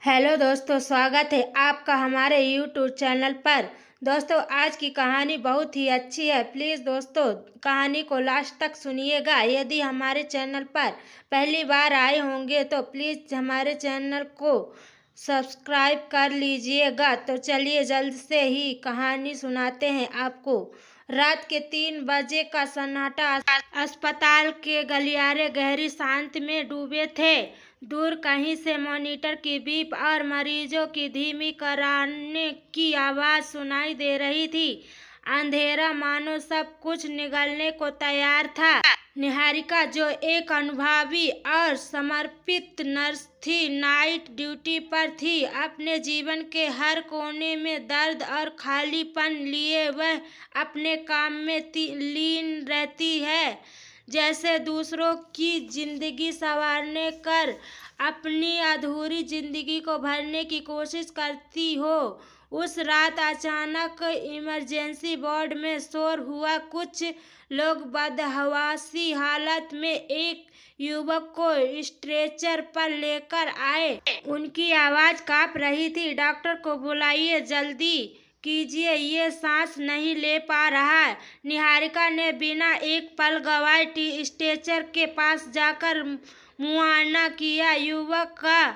Hello दोस्तों, स्वागत है आपका हमारे यूट्यूब चैनल पर। दोस्तों, आज की कहानी बहुत ही अच्छी है। प्लीज़ दोस्तों, कहानी को लास्ट तक सुनिएगा। यदि हमारे चैनल पर पहली बार आए होंगे तो प्लीज़ हमारे चैनल को सब्सक्राइब कर लीजिएगा। तो चलिए जल्द से ही कहानी सुनाते हैं आपको। रात के 3 बजे का सन्नाटा अस्पताल के गलियारे गहरी शांति में डूबे थे। दूर कहीं से मॉनिटर की बीप और मरीजों की धीमी कराने की आवाज़ सुनाई दे रही थी। अंधेरा मानो सब कुछ निगलने को तैयार था। निहारिका, जो एक अनुभवी और समर्पित नर्स थी, नाइट ड्यूटी पर थी। अपने जीवन के हर कोने में दर्द और खालीपन लिए वह अपने काम में लीन रहती है, जैसे दूसरों की जिंदगी संवारने कर अपनी अधूरी जिंदगी को भरने की कोशिश करती हो। उस रात अचानक इमरजेंसी वार्ड में शोर हुआ। कुछ लोग बदहवासी हालत में एक युवक को स्ट्रेचर पर लेकर आए। उनकी आवाज कांप रही थी। डॉक्टर को बुलाइए, जल्दी कीजिए, ये सांस नहीं ले पा रहा। निहारिका ने बिना एक पल गवाए स्ट्रेचर के पास जाकर मुआयना किया। युवक का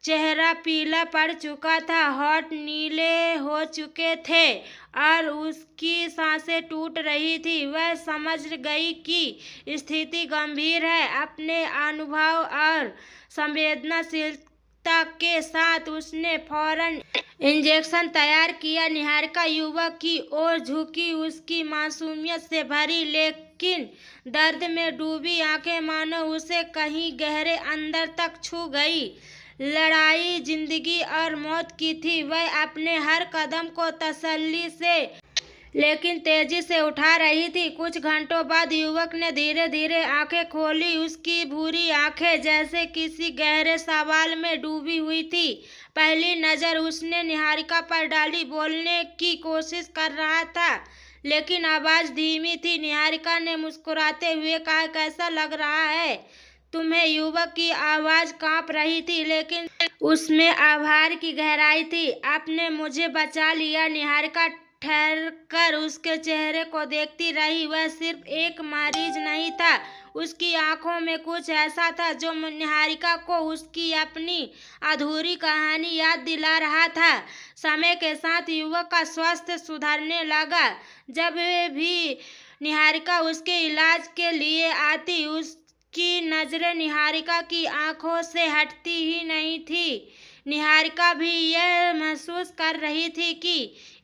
चेहरा पीला पड़ चुका था, होंठ नीले हो चुके थे और उसकी सांसें टूट रही थी। वह समझ गई कि स्थिति गंभीर है। अपने अनुभव और संवेदनशीलता के साथ उसने फौरन इंजेक्शन तैयार किया। निहारिका युवक की ओर झुकी, उसकी मासूमियत से भरी लेकिन दर्द में डूबी आंखें मानो उसे कहीं गहरे अंदर तक छू गई। लड़ाई जिंदगी और मौत की थी। वह अपने हर कदम को तसल्ली से लेकिन तेजी से उठा रही थी। कुछ घंटों बाद युवक ने धीरे धीरे आंखें खोली। उसकी भूरी आंखें जैसे किसी गहरे सवाल में डूबी हुई थी। पहली नजर उसने निहारिका पर डाली। बोलने की कोशिश कर रहा था लेकिन आवाज धीमी थी। निहारिका ने मुस्कुराते हुए कहा, कैसा लग रहा है तुम्हें? युवक की आवाज कांप रही थी लेकिन उसमें आभार की गहराई थी। आपने मुझे बचा लिया। निहारिका ठहर कर उसके चेहरे को देखती रही। वह सिर्फ एक मरीज नहीं था, उसकी आंखों में कुछ ऐसा था जो निहारिका को उसकी अपनी अधूरी कहानी याद दिला रहा था। समय के साथ युवक का स्वास्थ्य सुधरने लगा। जब भी निहारिका उसके इलाज के लिए आती, उसकी नजरें निहारिका की आंखों से हटती ही नहीं थी। निहारिका भी यह महसूस कर रही थी कि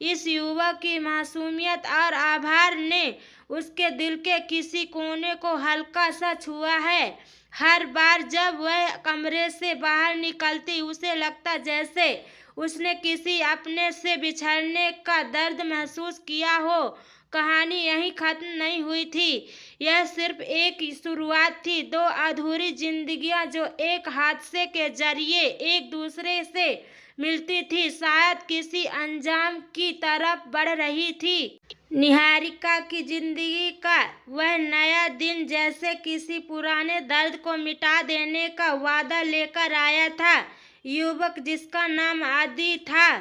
इस युवक की मासूमियत और आभार ने उसके दिल के किसी कोने को हल्का सा छुआ है। हर बार जब वह कमरे से बाहर निकलती, उसे लगता जैसे उसने किसी अपने से बिछड़ने का दर्द महसूस किया हो। कहानी यहीं खत्म नहीं हुई थी। यह सिर्फ एक शुरुआत थी। 2 अधूरी जिंदगियां जो एक हादसे के जरिए एक दूसरे से मिलती थी, शायद किसी अंजाम की तरफ बढ़ रही थी। निहारिका की जिंदगी का वह नया दिन जैसे किसी पुराने दर्द को मिटा देने का वादा लेकर आया था। युवक, जिसका नाम आदि था,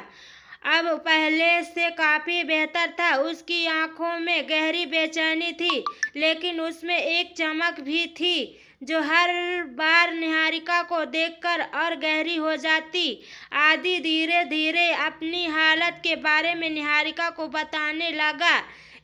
अब पहले से काफी बेहतर था। उसकी आंखों में गहरी बेचैनी थी लेकिन उसमें एक चमक भी थी जो हर बार निहारिका को देखकर और गहरी हो जाती। आदि धीरे धीरे अपनी हालत के बारे में निहारिका को बताने लगा।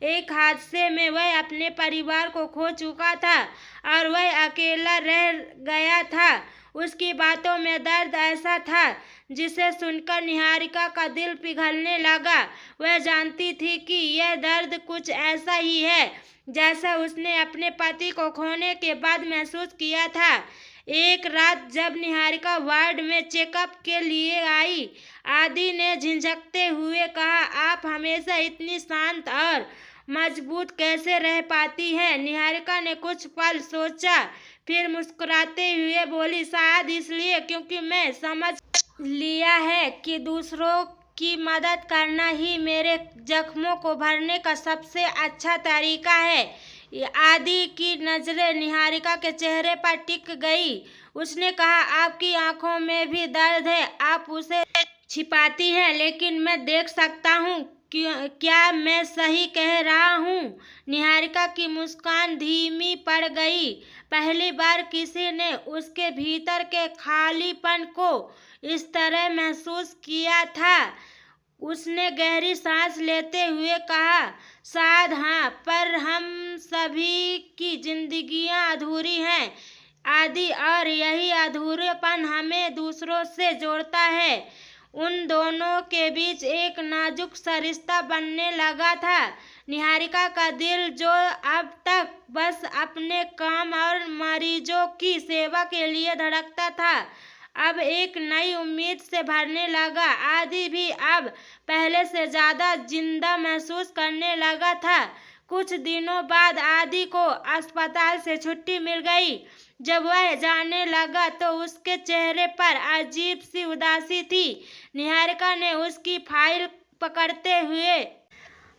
एक हादसे में वह अपने परिवार को खो चुका था और वह अकेला रह गया था। उसकी बातों में दर्द ऐसा था जिसे सुनकर निहारिका का दिल पिघलने लगा। वह जानती थी कि यह दर्द कुछ ऐसा ही है जैसा उसने अपने पति को खोने के बाद महसूस किया था। एक रात जब निहारिका वार्ड में चेकअप के लिए आई, आदि ने झिझकते हुए कहा, आप हमेशा इतनी शांत और मजबूत कैसे रह पाती हैं? निहारिका ने कुछ पल सोचा, फिर मुस्कुराते हुए बोली, शायद इसलिए क्योंकि मैं समझ लिया है कि दूसरों की मदद करना ही मेरे जख्मों को भरने का सबसे अच्छा तरीका है। आदि की नजरें निहारिका के चेहरे पर टिक गई। उसने कहा, आपकी आंखों में भी दर्द है, आप उसे छिपाती हैं, लेकिन मैं देख सकता हूँ। क्या मैं सही कह रहा हूँ? निहारिका की मुस्कान धीमी पड़ गई। पहली बार किसी ने उसके भीतर के खालीपन को इस तरह महसूस किया था। उसने गहरी सांस लेते हुए कहा, शायद हाँ, पर हम सभी की जिंदगियां अधूरी हैं आदि, और यही अधूरेपन हमें दूसरों से जोड़ता है। उन दोनों के बीच एक नाजुक सा रिश्ता बनने लगा था। निहारिका का दिल, जो अब तक बस अपने काम और मरीजों की सेवा के लिए धड़कता था, अब एक नई उम्मीद से भरने लगा। आदि भी अब पहले से ज्यादा जिंदा महसूस करने लगा था। कुछ दिनों बाद आदि को अस्पताल से छुट्टी मिल गई। जब वह जाने लगा तो उसके चेहरे पर अजीब सी उदासी थी। निहारिका ने उसकी फाइल पकड़ते हुए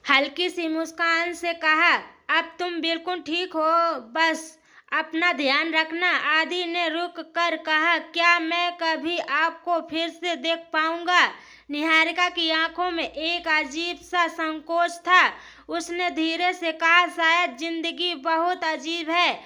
हल्की सी मुस्कान से कहा, अब तुम बिल्कुल ठीक हो, बस अपना ध्यान रखना। आदि ने रुक कर कहा, क्या मैं कभी आपको फिर से देख पाऊंगा? निहारिका की आंखों में एक अजीब सा संकोच था। उसने धीरे से कहा, शायद जिंदगी बहुत अजीब है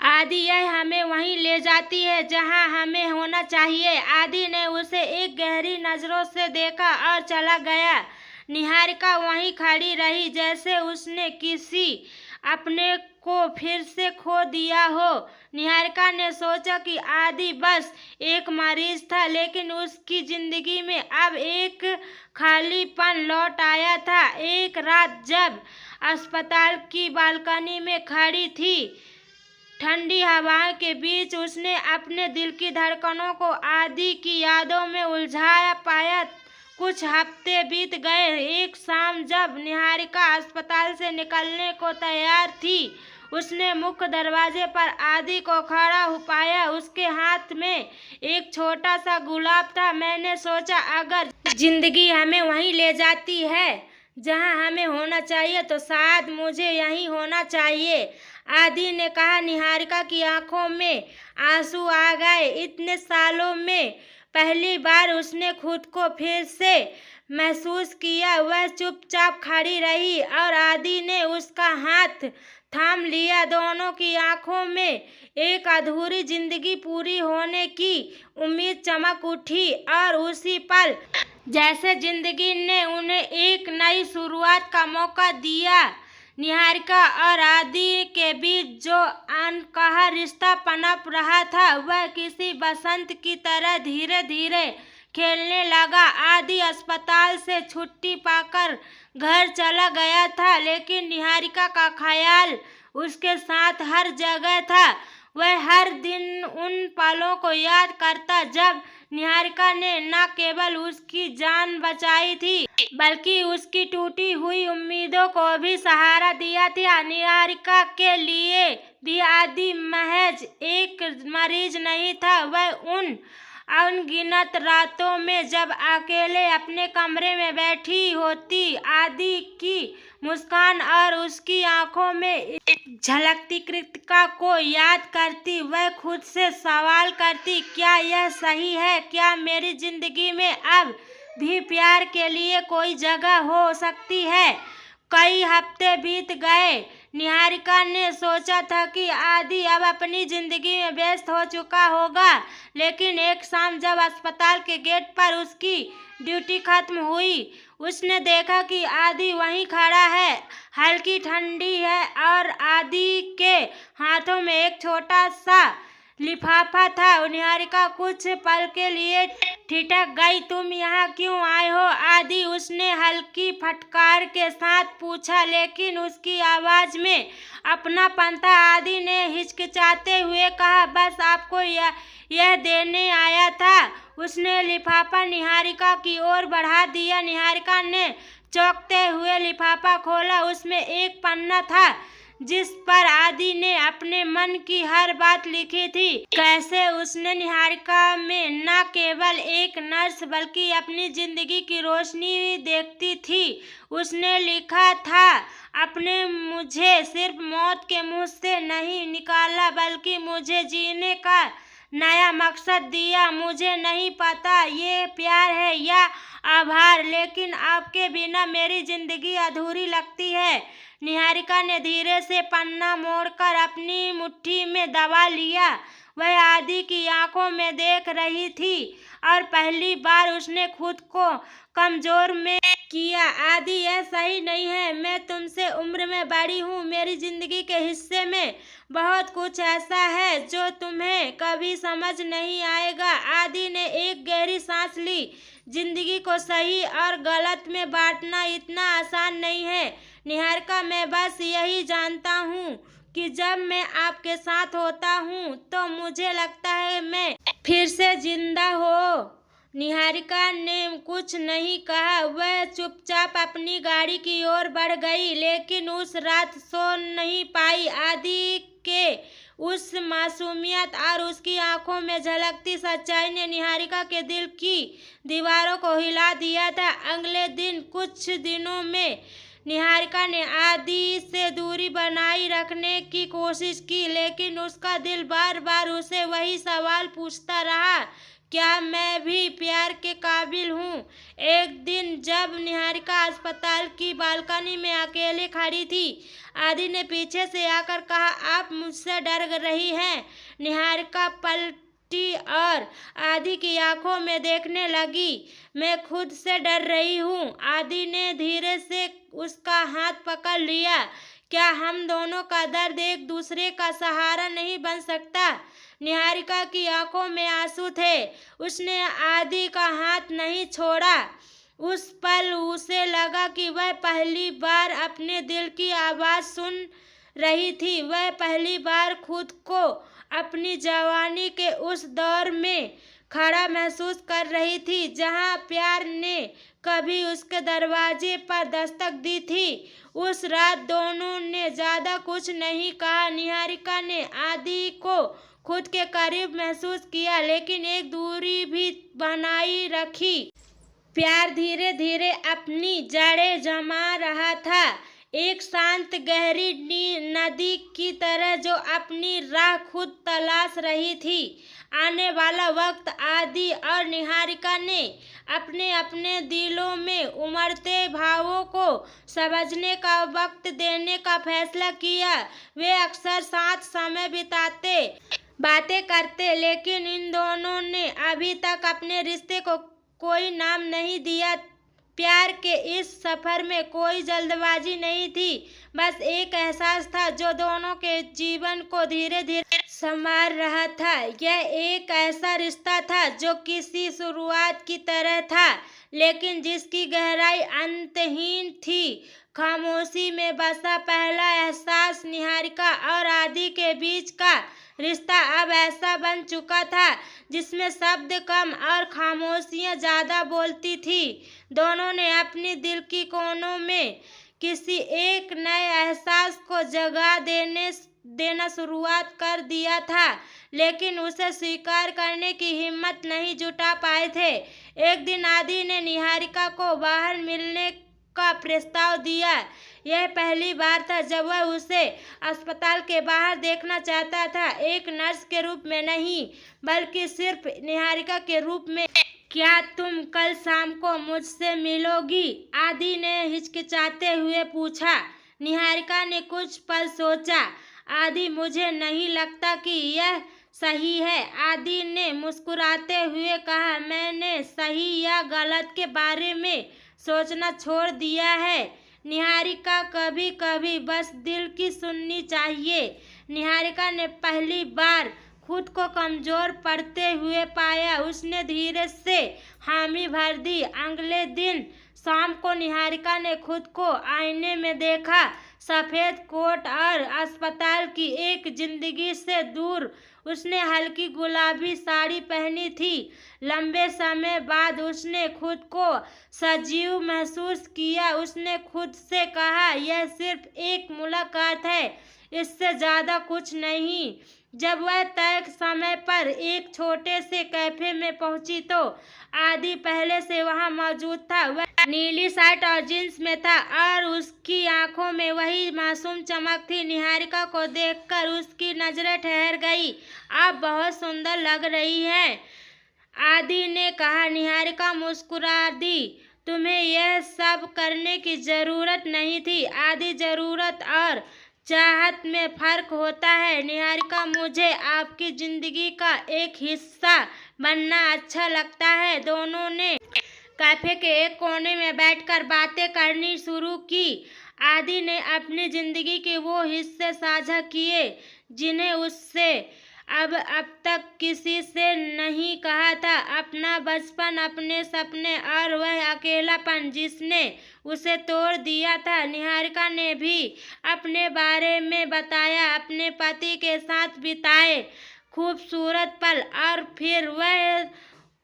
आदि, यह हमें वहीं ले जाती है जहां हमें होना चाहिए। आदि ने उसे एक गहरी नजरों से देखा और चला गया। निहारिका वहीं खड़ी रही, जैसे उसने किसी अपने को फिर से खो दिया हो। निहारिका ने सोचा कि आदि बस एक मरीज था, लेकिन उसकी जिंदगी में अब एक खालीपन लौट आया था। एक रात जब अस्पताल की बालकनी में खड़ी थी, ठंडी हवाओं के बीच उसने अपने दिल की धड़कनों को आदि की यादों में उलझाया पाया। कुछ हफ्ते बीत गए। एक शाम जब निहारिका अस्पताल से निकलने को तैयार थी, उसने मुख्य दरवाजे पर आदि को खड़ा हो पाया। उसके हाथ में एक छोटा सा गुलाब था। मैंने सोचा, अगर जिंदगी हमें वहीं ले जाती है जहां हमें होना चाहिए, तो शायद मुझे यहीं होना चाहिए, आदि ने कहा। निहारिका की आंखों में आंसू आ गए। इतने सालों में पहली बार उसने खुद को फिर से महसूस किया। वह चुपचाप खड़ी रही और आदि ने उसका हाथ थाम लिया। दोनों की आंखों में एक अधूरी जिंदगी पूरी होने की उम्मीद चमक उठी, और उसी पल जैसे जिंदगी ने उन्हें एक नई शुरुआत का मौका दिया। निहारिका और आदि के बीच जो अनकहा रिश्ता पनप रहा था, वह किसी बसंत की तरह धीरे धीरे खेलने लगा। आदि अस्पताल से छुट्टी पाकर घर चला गया था, लेकिन निहारिका का ख्याल उसके साथ हर जगह था। वह हर दिन उन पलों को याद करता जब निहारिका ने न केवल उसकी जान बचाई थी, बल्कि उसकी टूटी हुई उम्मीदों को भी सहारा दिया था। निहारिका के लिए भी आदि महज एक मरीज नहीं था। वह उन अनगिनत रातों में जब अकेले अपने कमरे में बैठी होती, आदि की मुस्कान और उसकी आंखों में झलकती कृतिका को याद करती, वह खुद से सवाल करती, क्या यह सही है? क्या मेरी जिंदगी में अब भी प्यार के लिए कोई जगह हो सकती है? कई हफ्ते बीत गए। निहारिका ने सोचा था कि आदि अब अपनी जिंदगी में व्यस्त हो चुका होगा, लेकिन एक शाम जब अस्पताल के गेट पर उसकी ड्यूटी खत्म हुई, उसने देखा कि आदि वहीं खड़ा है। हल्की ठंडी है और आदि के हाथों में एक छोटा सा लिफाफा था। निहारिका कुछ पल के लिए ठिठक गई। तुम यहाँ क्यों आए हो आदि? उसने हल्की फटकार के साथ पूछा, लेकिन उसकी आवाज में अपनापन था। आदि ने हिचकिचाते हुए कहा, बस आपको यह देने आया था। उसने लिफाफा निहारिका की ओर बढ़ा दिया। निहारिका ने चौंकते हुए लिफाफा खोला। उसमें एक पन्ना था जिस पर आदि ने अपने मन की हर बात लिखी थी। कैसे उसने निहारिका में न केवल एक नर्स बल्कि अपनी जिंदगी की रोशनी देखती थी। उसने लिखा था, आपने मुझे सिर्फ मौत के मुंह से नहीं निकाला, बल्कि मुझे जीने का नया मकसद दिया। मुझे नहीं पता ये प्यार है या आभार, लेकिन आपके बिना मेरी जिंदगी अधूरी लगती है। निहारिका ने धीरे से पन्ना मोड़कर अपनी मुट्ठी में दबा लिया। वह आदि की आंखों में देख रही थी और पहली बार उसने खुद को कमजोर में किया। आदि, यह सही नहीं है। मैं तुमसे उम्र में बड़ी हूँ। मेरी जिंदगी के हिस्से में बहुत कुछ ऐसा है जो तुम्हें कभी समझ नहीं आएगा। आदि ने एक गहरी सांस ली। जिंदगी को सही और गलत में बांटना इतना आसान नहीं है निहारिका। मैं बस यही जानता हूँ कि जब मैं आपके साथ होता हूँ तो मुझे लगता है मैं फिर से जिंदा हो। निहारिका ने कुछ नहीं कहा। वह चुपचाप अपनी गाड़ी की ओर बढ़ गई, लेकिन उस रात सो नहीं पाई। आदि के उस मासूमियत और उसकी आंखों में झलकती सच्चाई ने निहारिका के दिल की दीवारों को हिला दिया था। अगले दिन कुछ दिनों में निहारिका ने आदि से दूरी बनाए रखने की कोशिश की, लेकिन उसका दिल बार बार उसे वही सवाल पूछता रहा, क्या मैं भी प्यार के काबिल हूँ। एक दिन जब निहारिका अस्पताल की बालकनी में अकेले खड़ी थी, आदि ने पीछे से आकर कहा, आप मुझसे डर रही हैं। निहारिका पलटी और आदि की आंखों में देखने लगी। मैं खुद से डर रही हूँ। आदि ने धीरे से उसका हाथ पकड़ लिया। क्या हम दोनों का दर्द एक दूसरे का सहारा नहीं बन सकता। निहारिका की आंखों में आंसू थे। उसने आदि का हाथ नहीं छोड़ा। उस पल उसे लगा कि वह पहली बार अपने दिल की आवाज सुन रही थी। वह पहली बार खुद को अपनी जवानी के उस दौर में खड़ा महसूस कर रही थी जहां प्यार ने कभी उसके दरवाजे पर दस्तक दी थी। उस रात दोनों ने ज्यादा कुछ नहीं कहा। निहारिका ने आदि को खुद के करीब महसूस किया, लेकिन एक दूरी भी बनाई रखी। प्यार धीरे धीरे अपनी जड़ें जमा रहा था, एक शांत गहरी नदी की तरह जो अपनी राह खुद तलाश रही थी। आने वाला वक्त आदि और निहारिका ने अपने अपने दिलों में उमड़ते भावों को समझने का वक्त देने का फैसला किया। वे अक्सर साथ समय बिताते, बातें करते, लेकिन इन दोनों ने अभी तक अपने रिश्ते को कोई नाम नहीं दिया। प्यार के इस सफर में कोई जल्दबाजी नहीं थी, बस एक एहसास था जो दोनों के जीवन को धीरे धीरे संवार रहा था। यह एक ऐसा रिश्ता था जो किसी शुरुआत की तरह था, लेकिन जिसकी गहराई अंतहीन थी। खामोशी में बसा पहला एहसास निहारिका और आदि के बीच का रिश्ता अब ऐसा बन चुका था जिसमें शब्द कम और खामोशियां ज्यादा बोलती थी। दोनों ने अपनी दिल की कोनों में किसी एक नए एहसास को जगह देना शुरुआत कर दिया था, लेकिन उसे स्वीकार करने की हिम्मत नहीं जुटा पाए थे। एक दिन आदि ने निहारिका को बाहर मिलने का प्रस्ताव दिया। यह पहली बार था जब वह उसे अस्पताल के बाहर देखना चाहता था, एक नर्स के रूप में नहीं, बल्कि सिर्फ निहारिका के रूप में। क्या तुम कल शाम को मुझसे मिलोगी? आदि ने हिचकिचाते हुए पूछा। निहारिका ने कुछ पल सोचा। आदि, मुझे नहीं लगता कि यह सही है। आदि ने मुस्कुराते हुए कहा, मैंने सही या गलत के बारे में सोचना छोड़ दिया है निहारिका। कभी कभी बस दिल की सुननी चाहिए। निहारिका ने पहली बार खुद को कमजोर पड़ते हुए पाया। उसने धीरे से हामी भर दी। अगले दिन शाम को निहारिका ने खुद को आईने में देखा। सफेद कोट और अस्पताल की एक जिंदगी से दूर उसने हल्की गुलाबी साड़ी पहनी थी। लंबे समय बाद उसने खुद को सजीव महसूस किया। उसने खुद से कहा, यह सिर्फ एक मुलाकात है, इससे ज्यादा कुछ नहीं। जब वह तय समय पर एक छोटे से कैफे में पहुंची तो आदि पहले से वहां मौजूद था। वह नीली शर्ट और जींस में था और उसकी आंखों में वही मासूम चमक थी। निहारिका को देखकर उसकी नजरें ठहर गई। आप बहुत सुंदर लग रही हैं, आदि ने कहा। निहारिका मुस्कुरा दी। तुम्हें यह सब करने की जरूरत नहीं थी, आदि। जरूरत और चाहत में फर्क होता है निहारिका। मुझे आपकी जिंदगी का एक हिस्सा बनना अच्छा लगता है। दोनों ने कैफे के एक कोने में बैठकर बातें करनी शुरू की। आदि ने अपनी जिंदगी के वो हिस्से साझा किए जिन्हें उससे अब तक किसी से नहीं कहा था। अपना बचपन, अपने सपने और वह अकेलापन जिसने उसे तोड़ दिया था। निहारिका ने भी अपने बारे में बताया, अपने पति के साथ बिताए खूबसूरत पल और फिर वह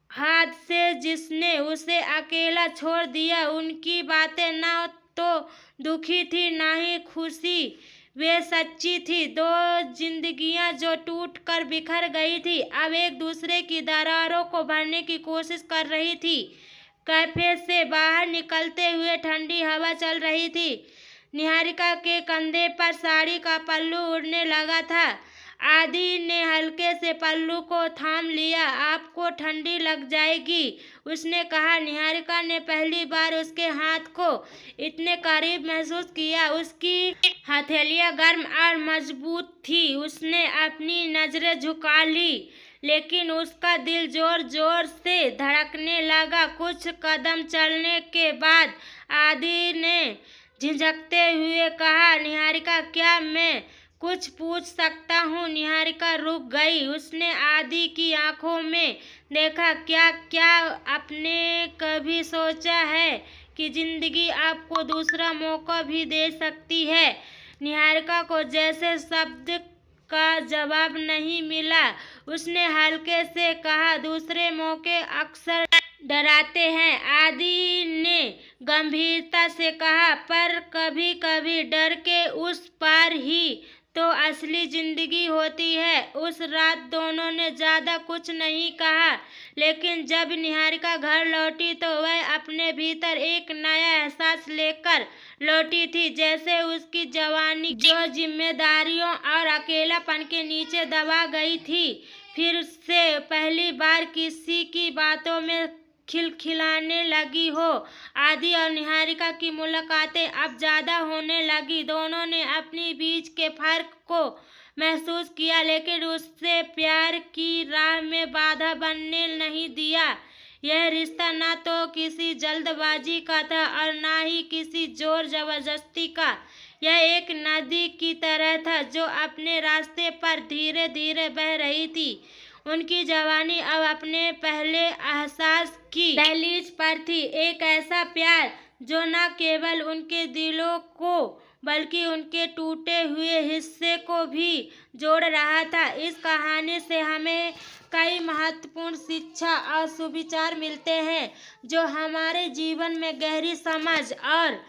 हादसे जिसने उसे अकेला छोड़ दिया। उनकी बातें न तो दुखी थी न ही खुशी, वे सच्ची थी। दो जिंदगियां जो टूट कर बिखर गई थी अब एक दूसरे की दरारों को भरने की कोशिश कर रही थी। कैफे से बाहर निकलते हुए ठंडी हवा चल रही थी। निहारिका के कंधे पर साड़ी का पल्लू उड़ने लगा था। आदि ने हल्के से पल्लू को थाम लिया। आपको ठंडी लग जाएगी, उसने कहा। निहारिका ने पहली बार उसके हाथ को इतने करीब महसूस किया। उसकी हथेलियां गर्म और मजबूत थी। उसने अपनी नजरें झुका ली, लेकिन उसका दिल जोर जोर से धड़कने लगा। कुछ कदम चलने के बाद आदि ने झिझकते हुए कहा, निहारिका, क्या मैं कुछ पूछ सकता हूँ? निहारिका रुक गई। उसने आदि की आंखों में देखा। क्या आपने कभी सोचा है कि जिंदगी आपको दूसरा मौका भी दे सकती है? निहारिका को जैसे शब्द का जवाब नहीं मिला। उसने हल्के से कहा, दूसरे मौके अक्सर डराते हैं। आदि ने गंभीरता से कहा, पर कभी कभी डर के उस पार ही तो असली जिंदगी होती है। उस रात दोनों ने ज्यादा कुछ नहीं कहा, लेकिन जब निहारिका घर लौटी तो वह अपने भीतर एक नया एहसास लेकर लौटी थी। जैसे उसकी जवानी जो जिम्मेदारियों और अकेलापन के नीचे दबा गई थी, फिर से पहली बार किसी की बातों में खिलखिलाने लगी हो। आदि और निहारिका की मुलाकातें अब ज्यादा होने लगी। दोनों ने अपनी बीच के फर्क को महसूस किया, लेकिन उससे प्यार की राह में बाधा बनने नहीं दिया। यह रिश्ता न तो किसी जल्दबाजी का था और न ही किसी जोर जबरदस्ती का। यह एक नदी की तरह था जो अपने रास्ते पर धीरे धीरे बह रही थी। उनकी जवानी अब अपने पहले एहसास की दहलीज पर थी। एक ऐसा प्यार जो न केवल उनके दिलों को बल्कि उनके टूटे हुए हिस्से को भी जोड़ रहा था। इस कहानी से हमें कई महत्वपूर्ण शिक्षा और सुविचार मिलते हैं जो हमारे जीवन में गहरी समझ और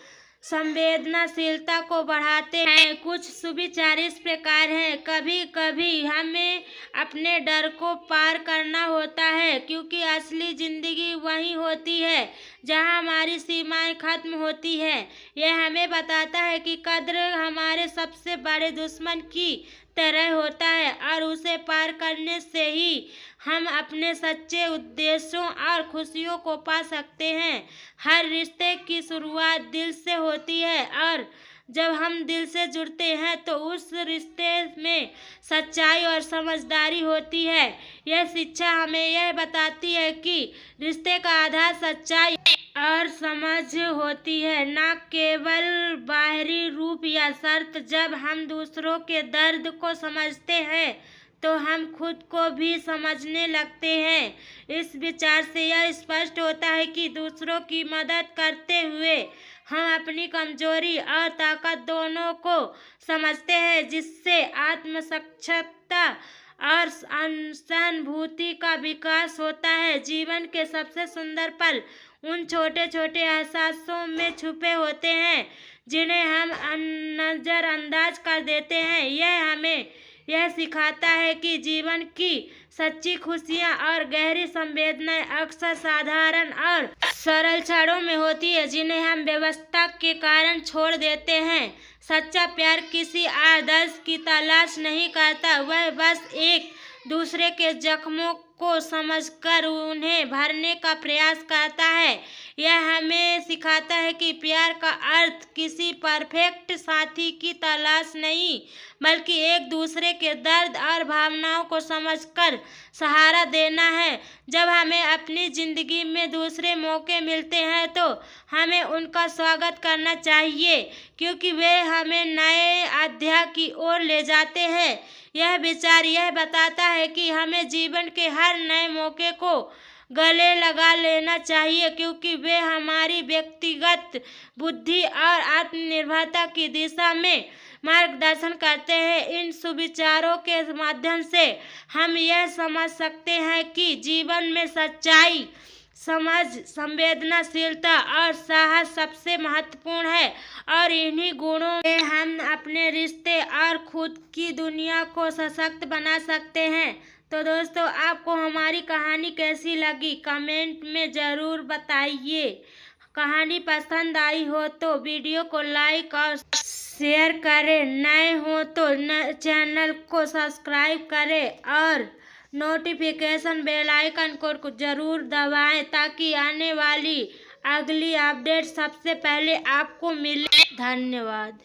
संवेदनशीलता को बढ़ाते हैं। कुछ सुविचार इस प्रकार हैं। कभी कभी हमें अपने डर को पार करना होता है, क्योंकि असली जिंदगी वही होती है जहां हमारी सीमाएं खत्म होती है। यह हमें बताता है कि कद्र हमारे सबसे बड़े दुश्मन की तरह होता है और उसे पार करने से ही हम अपने सच्चे उद्देश्यों और खुशियों को पा सकते हैं। हर रिश्ते की शुरुआत दिल से होती है और जब हम दिल से जुड़ते हैं तो उस रिश्ते में सच्चाई और समझदारी होती है। यह शिक्षा हमें यह बताती है कि रिश्ते का आधार सच्चाई और समझ होती है, न केवल बाहरी रूप या शर्त। जब हम दूसरों के दर्द को समझते हैं तो हम खुद को भी समझने लगते हैं। इस विचार से यह स्पष्ट होता है कि दूसरों की मदद करते हुए हम अपनी कमजोरी और ताकत दोनों को समझते हैं, जिससे आत्मसाक्षात्ता और सहानुभूति का विकास होता है। जीवन के सबसे सुंदर पल उन छोटे छोटे एहसासों में छुपे होते हैं जिन्हें हम नजरअंदाज कर देते हैं। यह हमें यह सिखाता है कि जीवन की सच्ची खुशियाँ और गहरी संवेदनाएं अक्सर साधारण और सरल क्षणों में होती है, जिन्हें हम व्यवस्था के कारण छोड़ देते हैं। सच्चा प्यार किसी आदर्श की तलाश नहीं करता, वह बस एक दूसरे के जख्मों को समझकर उन्हें भरने का प्रयास करता है। यह हमें सिखाता है कि प्यार का अर्थ किसी परफेक्ट साथी की तलाश नहीं, बल्कि एक दूसरे के दर्द और भावनाओं को समझकर सहारा देना है। जब हमें अपनी ज़िंदगी में दूसरे मौके मिलते हैं तो हमें उनका स्वागत करना चाहिए, क्योंकि वे हमें नए अध्याय की ओर ले जाते हैं। यह विचार यह बताता है कि हमें जीवन के हर नए मौके को गले लगा लेना चाहिए, क्योंकि वे हमारी व्यक्तिगत बुद्धि और आत्मनिर्भरता की दिशा में मार्गदर्शन करते हैं। इन सुविचारों के माध्यम से हम यह समझ सकते हैं कि जीवन में सच्चाई, समझ, संवेदनशीलता और साहस सबसे महत्वपूर्ण है, और इन्हीं गुणों से हम अपने रिश्ते और खुद की दुनिया को सशक्त बना सकते हैं। तो दोस्तों, आपको हमारी कहानी कैसी लगी कमेंट में ज़रूर बताइए। कहानी पसंद आई हो तो वीडियो को लाइक और शेयर करें, नए हो तो चैनल को सब्सक्राइब करें और नोटिफिकेशन बेल आइकन को ज़रूर दबाएं, ताकि आने वाली अगली अपडेट सबसे पहले आपको मिले। धन्यवाद।